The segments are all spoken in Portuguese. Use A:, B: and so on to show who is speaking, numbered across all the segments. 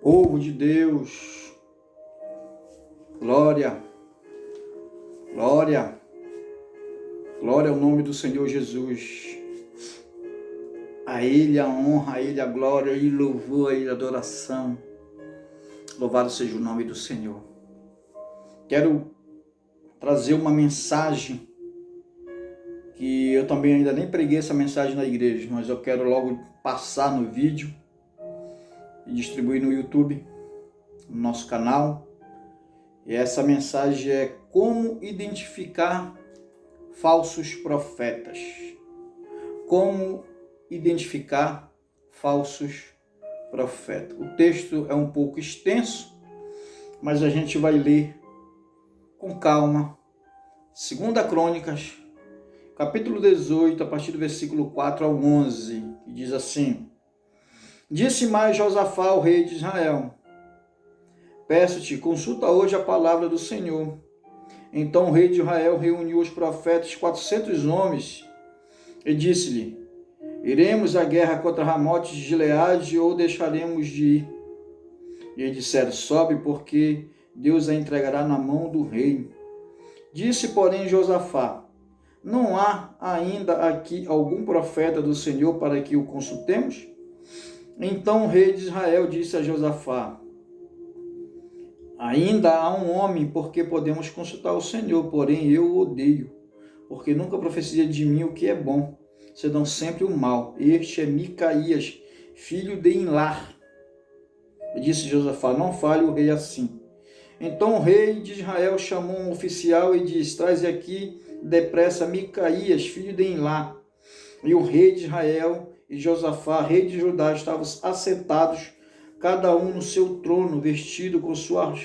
A: Povo de Deus, glória, glória, glória ao nome do Senhor Jesus. A Ele a honra, a Ele a glória, a Ele louvor, a Ele a adoração. Louvado seja o nome do Senhor. Quero trazer uma mensagem que eu também ainda nem preguei essa mensagem na igreja, mas eu quero logo passar no vídeo e distribuir no YouTube, no nosso canal. E essa mensagem é como identificar falsos profetas. Como identificar falsos profetas. O texto é um pouco extenso, mas a gente vai ler com calma. 2 Crônicas, capítulo 18, a partir do versículo 4 ao 11, que diz assim: Disse mais Josafá, o rei de Israel: Peço-te, consulta hoje a palavra do Senhor. Então o rei de Israel reuniu os profetas, 400 homens, e disse-lhe: Iremos à guerra contra Ramote de Gileade ou deixaremos de ir? E eles disseram: Sobe, porque Deus a entregará na mão do rei. Disse, porém, Josafá: Não há ainda aqui algum profeta do Senhor para que o consultemos? Então o rei de Israel disse a Josafá: Ainda há um homem, porque podemos consultar o Senhor, porém eu o odeio, porque nunca profecia de mim o que é bom, senão sempre o mal. Este é Micaías, filho de Imlar. E disse Josafá: Não fale o rei assim. Então o rei de Israel chamou um oficial e disse: Traze aqui depressa Micaías, filho de Imlar. E o rei de Israel e Josafá, rei de Judá, estavam assentados, cada um no seu trono, vestido com suas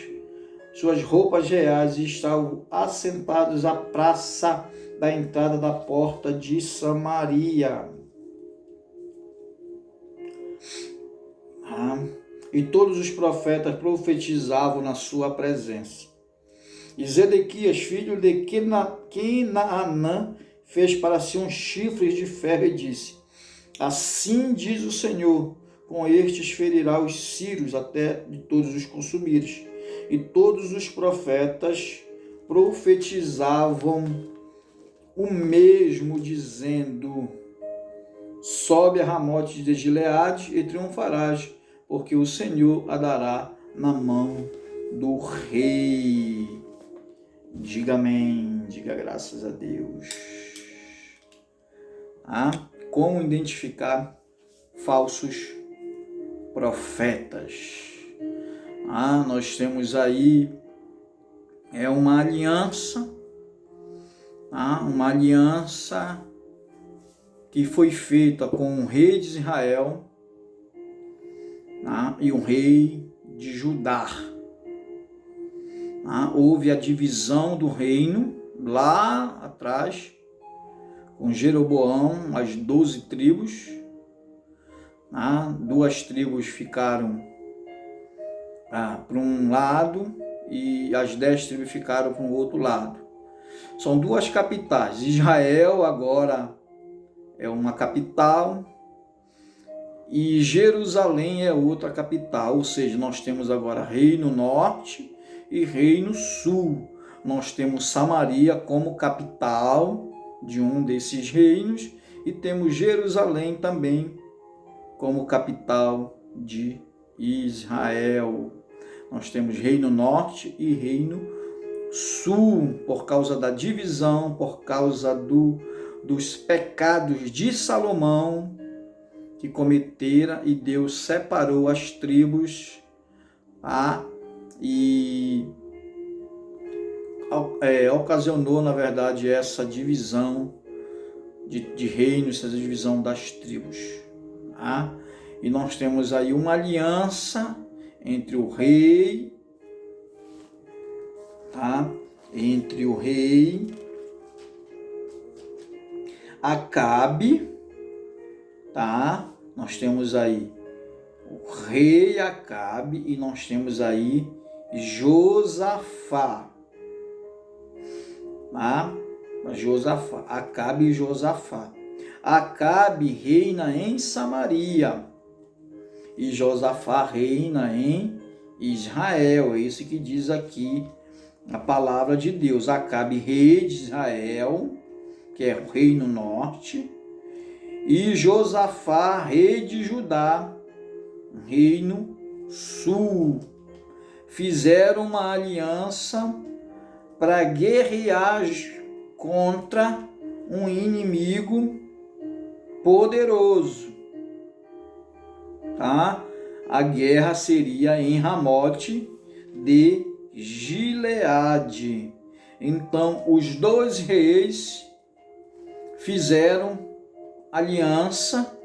A: roupas reais, e estavam assentados à praça da entrada da porta de Samaria. E todos os profetas profetizavam na sua presença. E Zedequias, filho de Kenaanã, fez para si uns chifres de ferro e disse: Assim diz o Senhor, com estes ferirá os sírios até de todos os consumires. E todos os profetas profetizavam o mesmo, dizendo: Sobe a Ramote de Gileade e triunfarás, porque o Senhor a dará na mão do rei. Diga amém, diga graças a Deus. Como identificar falsos profetas? Nós temos aí uma aliança, que foi feita com o rei de Israel e o rei de Judá. Houve a divisão do reino lá atrás, com Jeroboão, as 12 tribos. 2 tribos ficaram para um lado e as 10 tribos ficaram para o outro lado. São 2 capitais. Israel agora é uma capital e Jerusalém é outra capital. Ou seja, nós temos agora Reino Norte e Reino Sul. Nós temos Samaria como capital de um desses reinos e temos Jerusalém também como capital de Israel. Nós temos Reino Norte e Reino Sul, por causa da divisão, por causa dos pecados de Salomão que cometera, e Deus separou as tribos e ocasionou, na verdade, essa divisão de reinos, essa divisão das tribos. E nós temos aí uma aliança entre o rei, Acabe, nós temos aí o rei Acabe e nós temos aí Josafá. Acabe e Josafá. Acabe reina em Samaria e Josafá reina em Israel. É isso que diz aqui a palavra de Deus. Acabe, rei de Israel, que é o reino norte, e Josafá, rei de Judá, reino sul. Fizeram uma aliança para guerrear contra um inimigo poderoso, tá? A guerra seria em Ramote de Gileade. Então, os dois reis fizeram aliança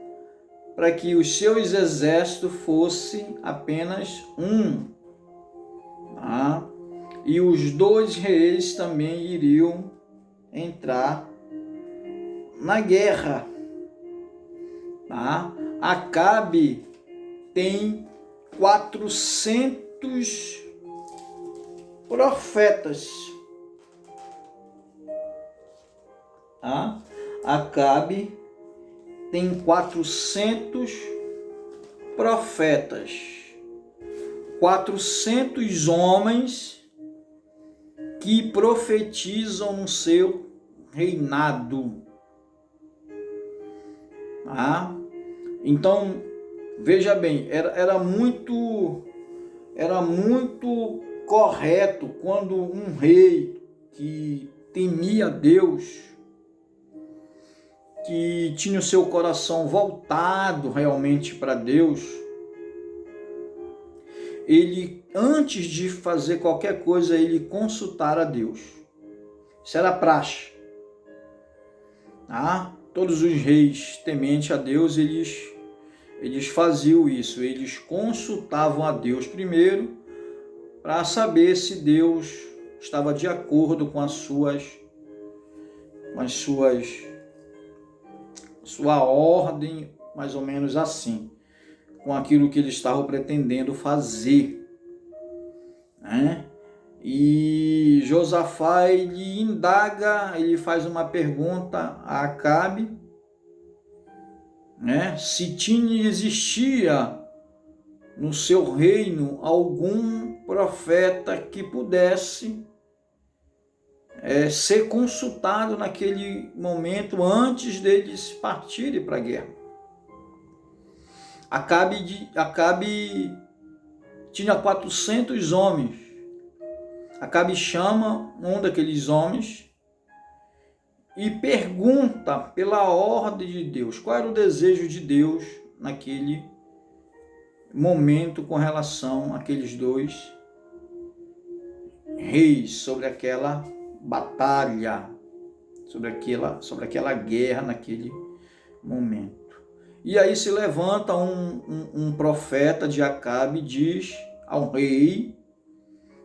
A: para que os seus exércitos fossem apenas um, tá? E os dois reis também iriam entrar na guerra, tá? Acabe tem 400 profetas, tá? Acabe tem 400 profetas, 400 homens que profetizam no seu reinado, tá? Então, veja bem, era muito correto quando um rei que temia Deus, que tinha o seu coração voltado realmente para Deus, ele, antes de fazer qualquer coisa, ele consultar a Deus. Isso era praxe. Ah, todos os reis tementes a Deus, eles faziam isso. Eles consultavam a Deus primeiro para saber se Deus estava de acordo com sua ordem, mais ou menos assim, com aquilo que eles estavam pretendendo fazer, né? E Josafá, ele indaga, ele faz uma pergunta a Acabe, né? Se existia no seu reino algum profeta que pudesse ser consultado naquele momento antes deles partirem para a guerra. Acabe tinha 400 homens. Acabe chama um daqueles homens e pergunta pela ordem de Deus, qual era o desejo de Deus naquele momento com relação àqueles dois reis, sobre aquela batalha, sobre aquela guerra naquele momento. E aí se levanta um profeta de Acabe e diz ao rei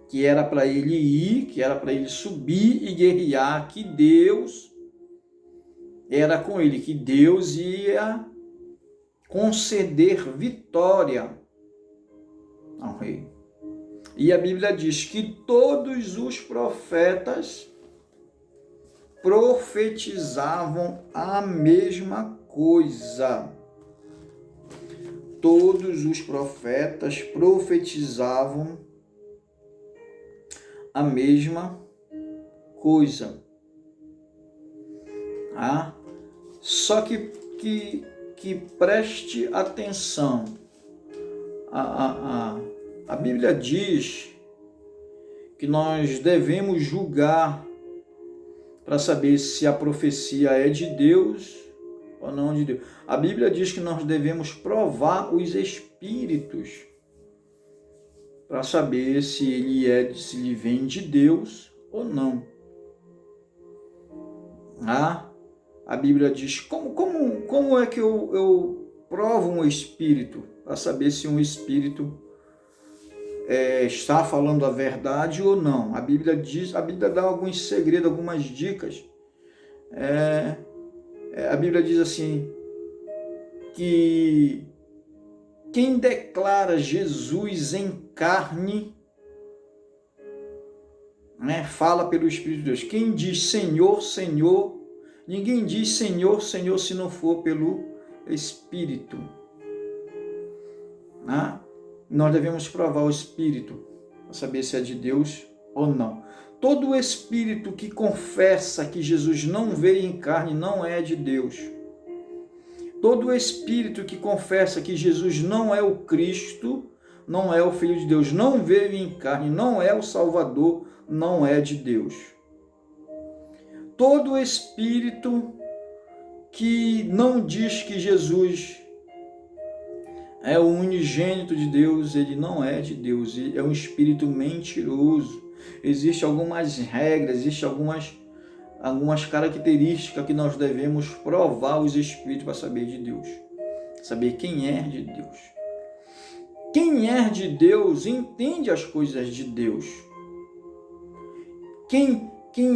A: que era para ele ir, que era para ele subir e guerrear, que Deus era com ele, que Deus ia conceder vitória ao rei. E a Bíblia diz que todos os profetas profetizavam a mesma coisa. Todos os profetas profetizavam a mesma coisa. Ah, só que preste atenção. A Bíblia diz que nós devemos julgar para saber se a profecia é de Deus ou não de Deus. A Bíblia diz que nós devemos provar os espíritos para saber se ele vem de Deus ou não. A Bíblia diz, como é que eu provo um espírito para saber se um espírito está falando a verdade ou não? A Bíblia dá alguns segredos, algumas dicas. A Bíblia diz assim, que quem declara Jesus em carne, né, fala pelo Espírito de Deus. Quem diz Senhor, Senhor, ninguém diz Senhor, Senhor se não for pelo Espírito. né? Nós devemos provar o Espírito para saber se é de Deus ou não. Todo espírito que confessa que Jesus não veio em carne não é de Deus. Todo espírito que confessa que Jesus não é o Cristo, não é o Filho de Deus, não veio em carne, não é o Salvador, não é de Deus. Todo espírito que não diz que Jesus é o unigênito de Deus, ele não é de Deus, ele é um espírito mentiroso. Existem algumas regras, existem algumas características que nós devemos provar os espíritos para saber de Deus, saber quem é de Deus. Quem é de Deus entende as coisas de Deus. Quem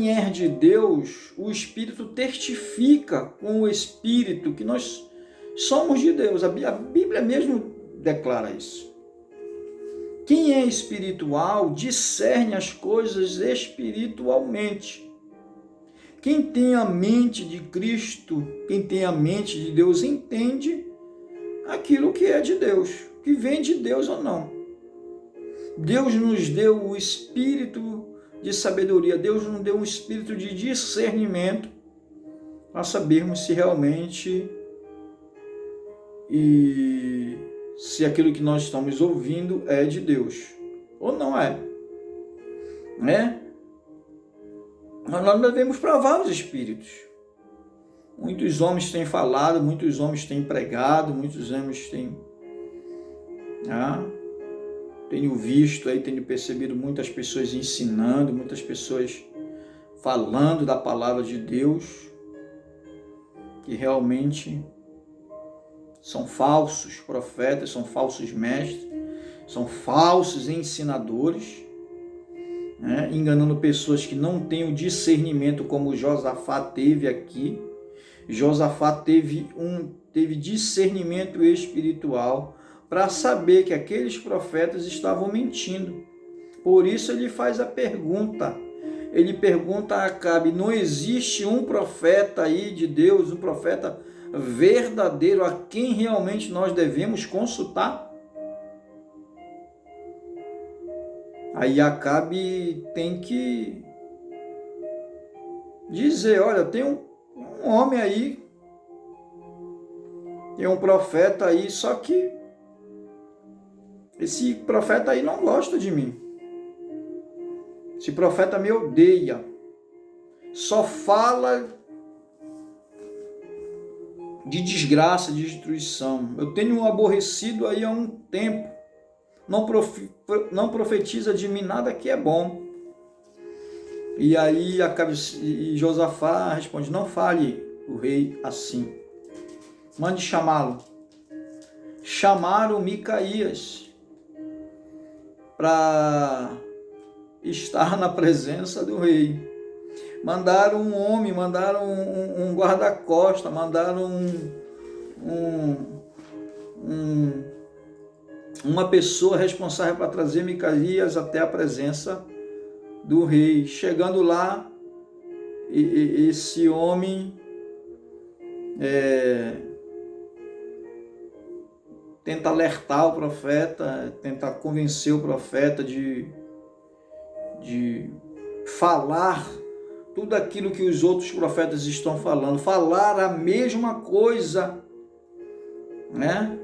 A: é de Deus, o Espírito testifica com o Espírito que nós somos de Deus. A Bíblia mesmo declara isso. Quem é espiritual discerne as coisas espiritualmente. Quem tem a mente de Cristo, quem tem a mente de Deus, entende aquilo que é de Deus, que vem de Deus ou não. Deus nos deu o espírito de sabedoria, Deus nos deu um espírito de discernimento para sabermos se realmente se aquilo que nós estamos ouvindo é de Deus ou não é, né? Nós devemos provar os espíritos. Muitos homens têm falado, muitos homens têm pregado, muitos homens têm tenho visto aí, tenho percebido muitas pessoas ensinando, muitas pessoas falando da palavra de Deus, que realmente são falsos profetas, são falsos mestres, são falsos ensinadores, né? Enganando pessoas que não têm o discernimento como Josafá teve aqui. Josafá teve discernimento espiritual para saber que aqueles profetas estavam mentindo. Por isso ele faz a pergunta. Ele pergunta a Acabe: não existe um profeta aí de Deus, um profeta verdadeiro a quem realmente nós devemos consultar? Aí Acabe tem que dizer: olha, tem um homem aí, tem um profeta aí, só que esse profeta aí não gosta de mim. Esse profeta me odeia. Só fala de desgraça, de destruição. Eu tenho um aborrecido aí há um tempo. Não profetiza de mim nada que é bom. E aí Josafá responde: não fale o rei assim. Mande chamá-lo. Chamaram Micaías para estar na presença do rei. Mandaram um homem, mandaram um guarda-costa, mandaram uma pessoa responsável para trazer Micaías até a presença do rei. Chegando lá, esse homem tenta alertar o profeta, tenta convencer o profeta de falar tudo aquilo que os outros profetas estão falando, falar a mesma coisa, né,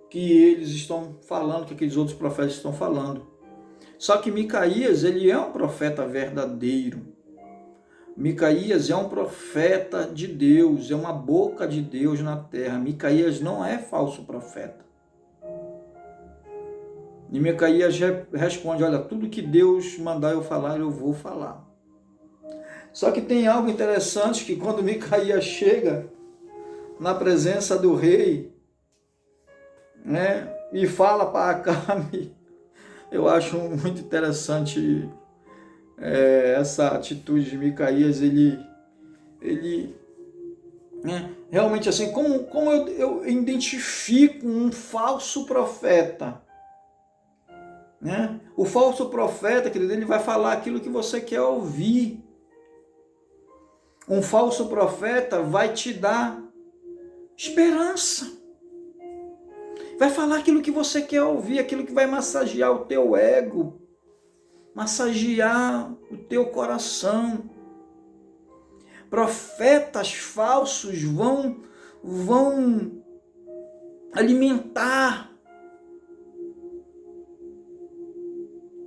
A: que eles estão falando, que aqueles outros profetas estão falando. Só que Micaías, ele é um profeta verdadeiro. Micaías é um profeta de Deus, é uma boca de Deus na terra. Micaías não é falso profeta. E Micaías responde: olha, tudo que Deus mandar eu falar, eu vou falar. Só que tem algo interessante, que quando Micaías chega na presença do rei, né, e fala para Acabe, eu acho muito interessante essa atitude de Micaías. Ele realmente assim, como eu identifico um falso profeta, né? O falso profeta, querido, ele vai falar aquilo que você quer ouvir. Um falso profeta vai te dar esperança, Vai falar aquilo que você quer ouvir, aquilo que vai massagear o teu ego, massagear o teu coração. Profetas falsos vão alimentar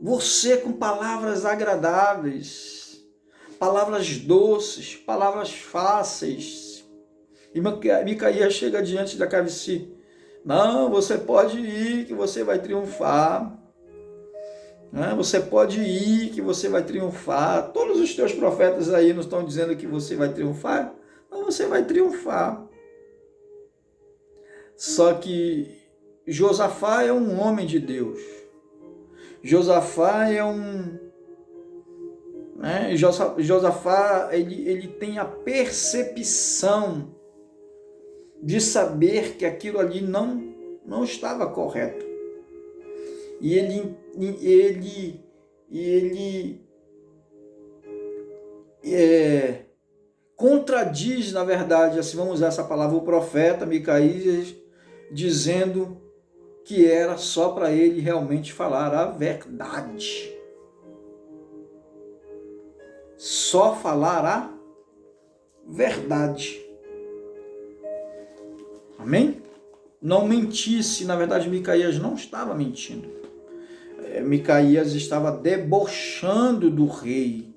A: você com palavras agradáveis, palavras doces, palavras fáceis. E Micaías chega diante da Cavici. Não, você pode ir que você vai triunfar. Você pode ir que você vai triunfar. Todos os teus profetas aí não estão dizendo que você vai triunfar? Não, você vai triunfar. Só que Josafá é um homem de Deus. Josafá é Josafá, ele tem a percepção de saber que aquilo ali não estava correto. E ele contradiz, na verdade, assim, vamos usar essa palavra, o profeta Micaías, dizendo que era só para ele realmente falar a verdade. Só falar a verdade. Amém? Não mentisse. Na verdade, Micaías não estava mentindo. Micaías estava debochando do rei.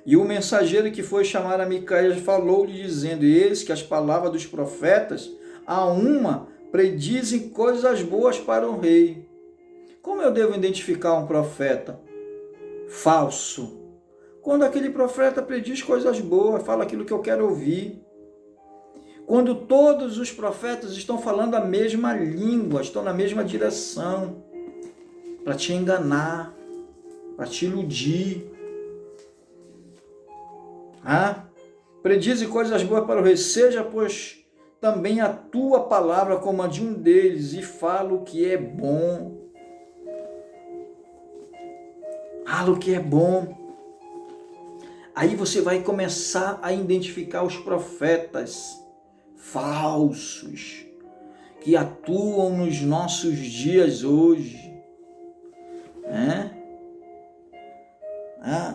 A: E o mensageiro que foi chamar a Micaías falou-lhe dizendo: eis que as palavras dos profetas, a uma, predizem coisas boas para o rei. Como eu devo identificar um profeta falso? Quando aquele profeta prediz coisas boas, fala aquilo que eu quero ouvir. Quando todos os profetas estão falando a mesma língua, estão na mesma direção, para te enganar, para te iludir. Predize coisas boas para o rei, seja, pois, também a tua palavra como a de um deles, e fala o que é bom. Fala o que é bom. Aí você vai começar a identificar os profetas falsos que atuam nos nossos dias hoje.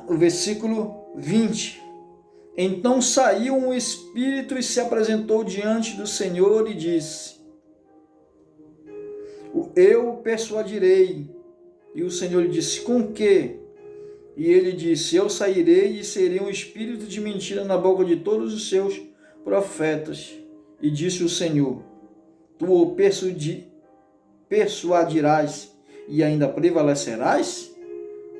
A: O versículo 20. Então saiu um espírito e se apresentou diante do Senhor e disse: eu o persuadirei. E o Senhor lhe disse: com que? E ele disse: eu sairei e serei um espírito de mentira na boca de todos os seus profetas. E disse o Senhor: tu o persuadirás e ainda prevalecerás?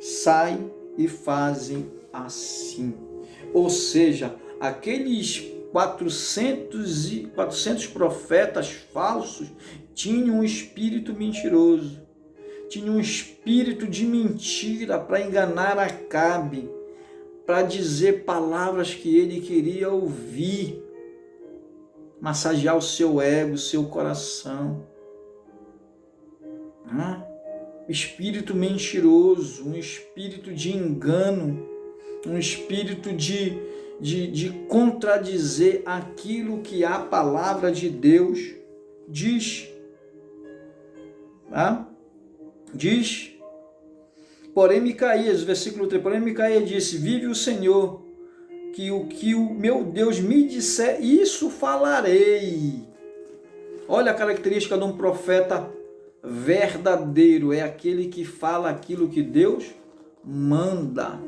A: Sai e faze assim. Ou seja, aqueles 400 profetas falsos tinham um espírito mentiroso, tinham um espírito de mentira para enganar Acabe, para dizer palavras que ele queria ouvir, massagear o seu ego, o seu coração. Espírito mentiroso, um espírito de engano, um espírito de contradizer aquilo que a palavra de Deus diz. Diz, porém Micaías, versículo 3, porém Micaías disse: vive o Senhor, que o que o meu Deus me disser, isso falarei. Olha a característica de um profeta verdadeiro, é aquele que fala aquilo que Deus manda.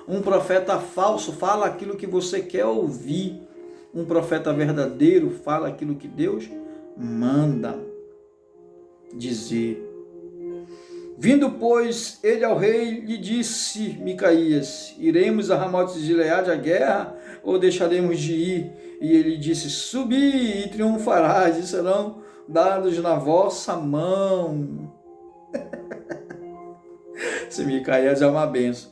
A: Um profeta falso fala aquilo que você quer ouvir. Um profeta verdadeiro fala aquilo que Deus manda dizer. Vindo, pois, ele ao rei, lhe disse Micaías: iremos a Ramote de Gileade à guerra, ou deixaremos de ir? E ele disse: subi e triunfarás, e serão dados na vossa mão. Esse Micaías é uma benção.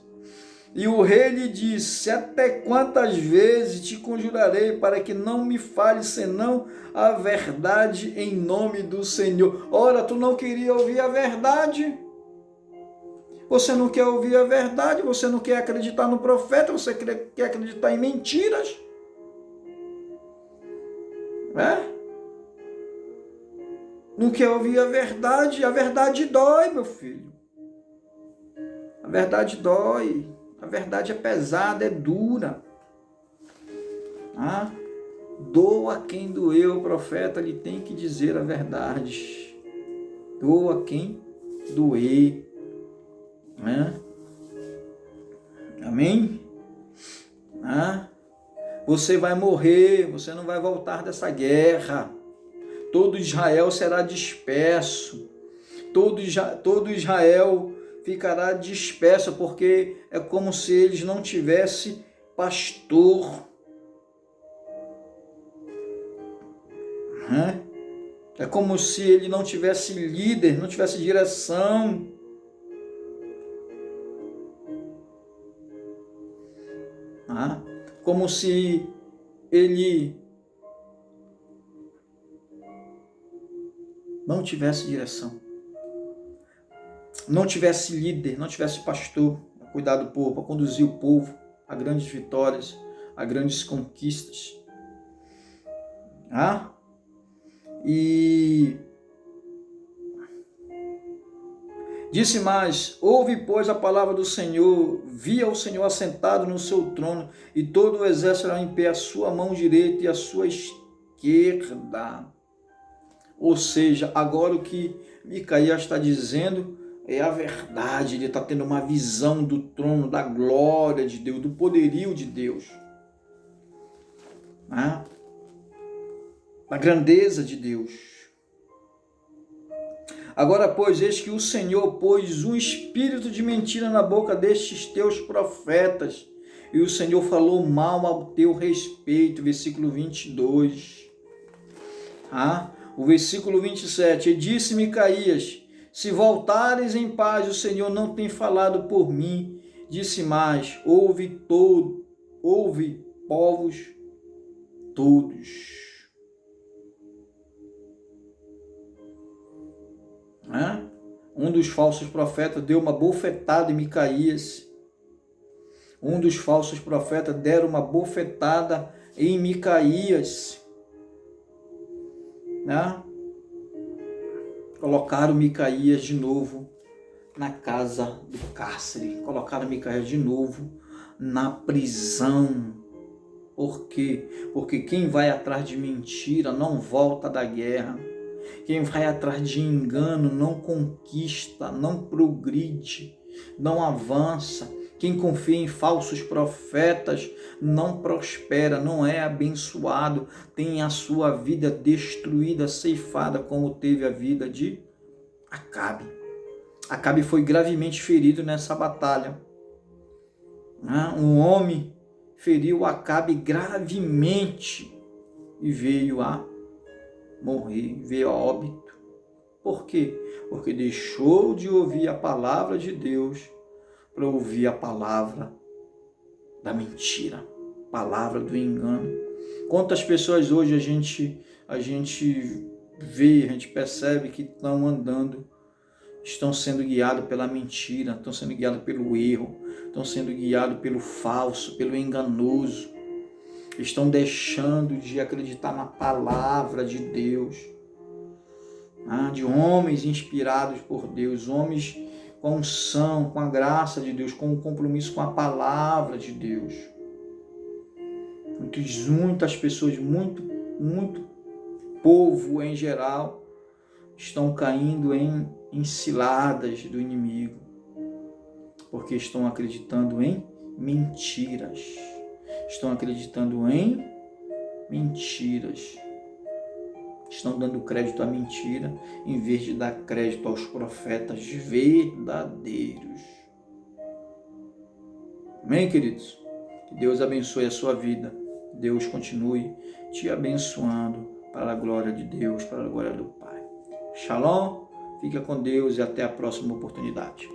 A: E o rei lhe disse: até quantas vezes te conjurarei para que não me fales senão a verdade em nome do Senhor? Ora, tu não queria ouvir a verdade? Você não quer ouvir a verdade? Você não quer acreditar no profeta? Você quer acreditar em mentiras? não quer ouvir a verdade dói, meu filho. A verdade dói, a verdade é pesada, é dura. Ah? Doa quem doeu, o profeta lhe tem que dizer a verdade. Doa quem doer. Né? Amém? Ah? Você vai morrer, você não vai voltar dessa guerra. Todo Israel será disperso. Todo Israel ficará disperso, porque é como se eles não tivessem pastor. É como se ele não tivesse líder, não tivesse direção. Como se ele não tivesse direção, não tivesse líder, não tivesse pastor a cuidar do povo, a conduzir o povo a grandes vitórias, a grandes conquistas. E disse mais: ouve, pois, a palavra do Senhor, via o Senhor assentado no seu trono, e todo o exército era em pé, a sua mão direita e a sua esquerda. Ou seja, agora o que Micaías está dizendo é a verdade. Ele está tendo uma visão do trono, da glória de Deus, do poderio de Deus, da grandeza de Deus. Agora, pois, eis que o Senhor pôs um espírito de mentira na boca destes teus profetas, e o Senhor falou mal ao teu respeito. Versículo 22. O versículo 27. E disse Micaías: se voltares em paz, o Senhor não tem falado por mim. Disse mais: ouve povos todos. Um dos falsos profetas deu uma bofetada em Micaías. Um dos falsos profetas deram uma bofetada em Micaías. Colocaram Micaías de novo na casa do cárcere. Colocaram Micaías de novo na prisão. Por quê? Porque quem vai atrás de mentira não volta da guerra. Quem vai atrás de engano não conquista, não progride, não avança. Quem confia em falsos profetas não prospera, não é abençoado, tem a sua vida destruída, ceifada, como teve a vida de Acabe. Acabe foi gravemente ferido nessa batalha. Um homem feriu Acabe gravemente e veio a morrer, veio a óbito. Por quê? Porque deixou de ouvir a palavra de Deus para ouvir a palavra da mentira, palavra do engano. Quantas pessoas hoje a gente vê, a gente percebe que estão andando, estão sendo guiados pela mentira, estão sendo guiados pelo erro, estão sendo guiados pelo falso, pelo enganoso. Estão deixando de acreditar na palavra de Deus, de homens inspirados por Deus, homens com a unção, com a graça de Deus, com o compromisso com a palavra de Deus. Muitas pessoas, muito povo em geral, estão caindo em ciladas do inimigo, porque estão acreditando em mentiras. Estão acreditando em mentiras. Estão dando crédito à mentira em vez de dar crédito aos profetas verdadeiros. Amém, queridos? Que Deus abençoe a sua vida. Deus continue te abençoando para a glória de Deus, para a glória do Pai. Shalom, fica com Deus e até a próxima oportunidade.